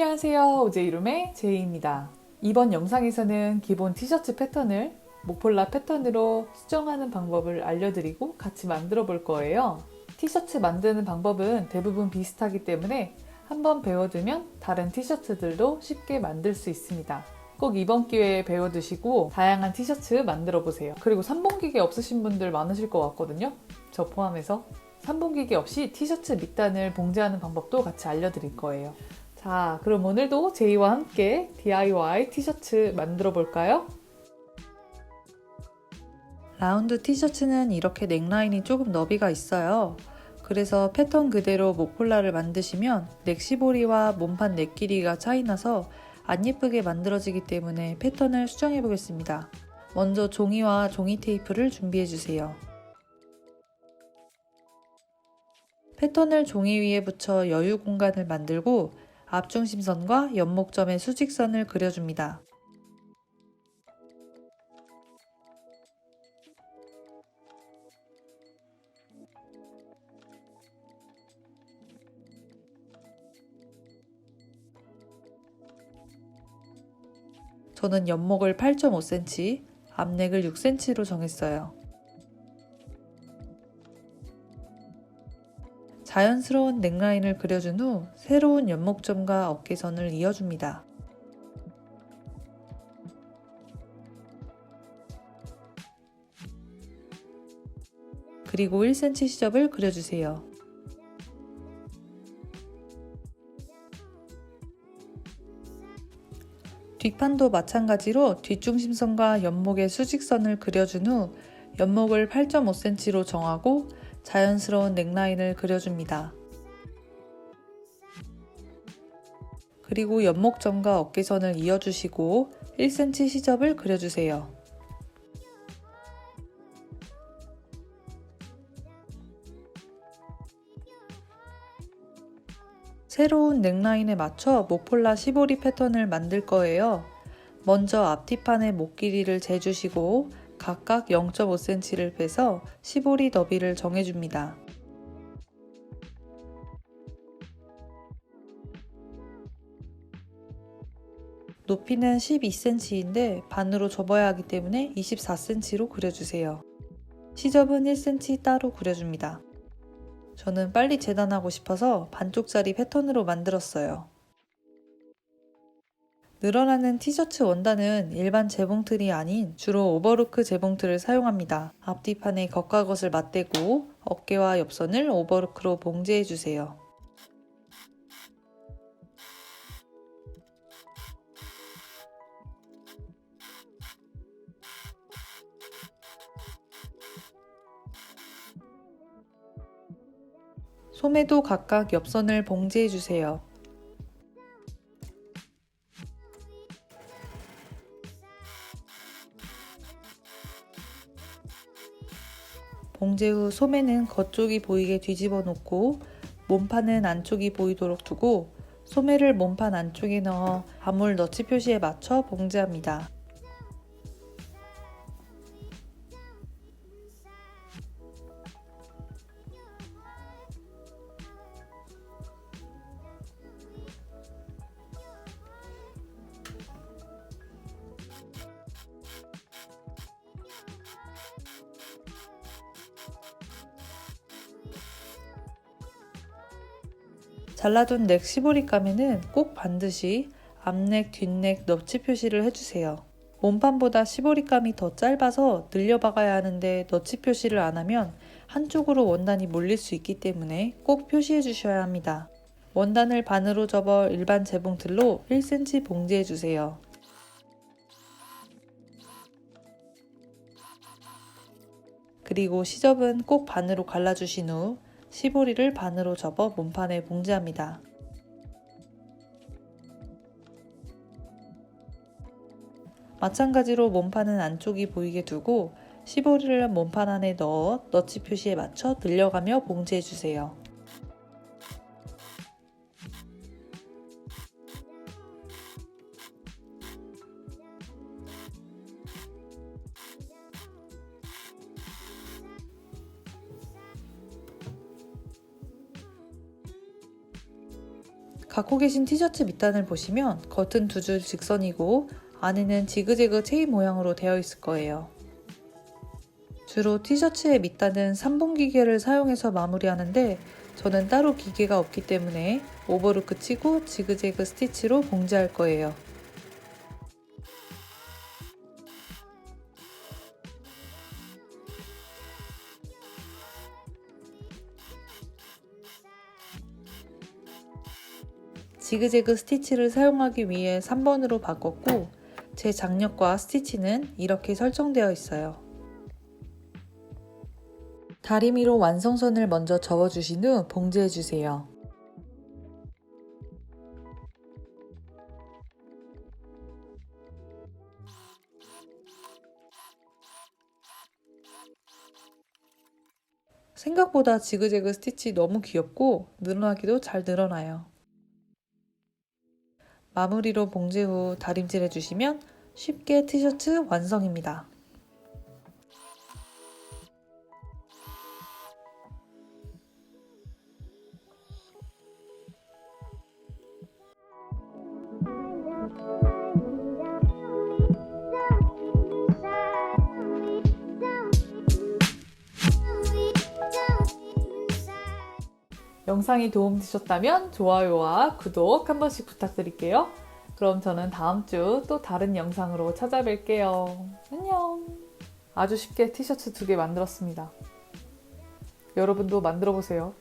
안녕하세요. 오제이룸의 제이입니다. 이번 영상에서는 기본 티셔츠 패턴을 목폴라 패턴으로 수정하는 방법을 알려드리고 같이 만들어 볼 거예요. 티셔츠 만드는 방법은 대부분 비슷하기 때문에 한번 배워두면 다른 티셔츠들도 쉽게 만들 수 있습니다. 꼭 이번 기회에 배워두시고 다양한 티셔츠 만들어 보세요. 그리고 삼봉기계 없으신 분들 많으실 것 같거든요. 저 포함해서. 삼봉기계 없이 티셔츠 밑단을 봉제하는 방법도 같이 알려드릴 거예요. 자, 그럼 오늘도 제이와 함께 DIY 티셔츠 만들어 볼까요? 라운드 티셔츠는 이렇게 넥라인이 조금 너비가 있어요. 그래서 패턴 그대로 목폴라를 만드시면 넥시보리와 몸판 넥 길이가 차이 나서 안 예쁘게 만들어지기 때문에 패턴을 수정해 보겠습니다. 먼저 종이와 종이 테이프를 준비해 주세요. 패턴을 종이 위에 붙여 여유 공간을 만들고 앞중심선과 연목점에 수직선을 그려줍니다. 저는 연목을 8.5cm, 앞넥을 6cm로 정했어요. 자연스러운 넥라인을 그려준 후 새로운 연목점과 어깨선을 이어줍니다. 그리고 1cm 시접을 그려주세요. 뒷판도 마찬가지로 뒷중심선과 연목의 수직선을 그려준 후 연목을 8.5cm로 정하고 자연스러운 넥라인을 그려줍니다. 그리고 연목점과 어깨선을 이어주시고 1cm 시접을 그려주세요. 새로운 넥라인에 맞춰 목폴라 시보리 패턴을 만들 거예요. 먼저 앞뒤판의 목 길이를 재주시고 각각 0.5cm를 빼서 시보리 너비를 정해줍니다. 높이는 12cm인데 반으로 접어야 하기 때문에 24cm로 그려주세요. 시접은 1cm 따로 그려줍니다. 저는 빨리 재단하고 싶어서 반쪽짜리 패턴으로 만들었어요. 늘어나는 티셔츠 원단은 일반 재봉틀이 아닌 주로 오버로크 재봉틀을 사용합니다. 앞뒤판에 겉과 겉을 맞대고 어깨와 옆선을 오버로크로 봉제해주세요. 소매도 각각 옆선을 봉제해주세요. 봉제 후 소매는 겉쪽이 보이게 뒤집어 놓고 몸판은 안쪽이 보이도록 두고 소매를 몸판 안쪽에 넣어 아물 너치 표시에 맞춰 봉제합니다. 잘라둔 넥 시보리 감에는 꼭 반드시 앞넥, 뒷넥 너치 표시를 해주세요. 몸판보다 시보리감이 더 짧아서 늘려 박아야 하는데 너치 표시를 안 하면 한쪽으로 원단이 몰릴 수 있기 때문에 꼭 표시해 주셔야 합니다. 원단을 반으로 접어 일반 재봉틀로 1cm 봉제해 주세요. 그리고 시접은 꼭 반으로 갈라주신 후 시보리를 반으로 접어 몸판에 봉제합니다. 마찬가지로 몸판은 안쪽이 보이게 두고 시보리를 몸판 안에 넣어 너치 표시에 맞춰 늘려가며 봉제해주세요. 갖고 계신 티셔츠 밑단을 보시면 겉은 두 줄 직선이고 안에는 지그재그 체인 모양으로 되어 있을 거예요. 주로 티셔츠의 밑단은 3본 기계를 사용해서 마무리하는데 저는 따로 기계가 없기 때문에 오버로크 치고 지그재그 스티치로 봉제할 거예요. 지그재그 스티치를 사용하기 위해 3번으로 바꿨고 제 장력과 스티치는 이렇게 설정되어 있어요. 다리미로 완성선을 먼저 접어주신 후 봉제해주세요. 생각보다 지그재그 스티치 너무 귀엽고 늘어나기도 잘 늘어나요. 마무리로 봉제 후 다림질 해주시면 쉽게 티셔츠 완성입니다. 영상이 도움되셨다면 좋아요와 구독 한 번씩 부탁드릴게요. 그럼 저는 다음 주 또 다른 영상으로 찾아뵐게요. 안녕! 아주 쉽게 티셔츠 2개 만들었습니다. 여러분도 만들어 보세요.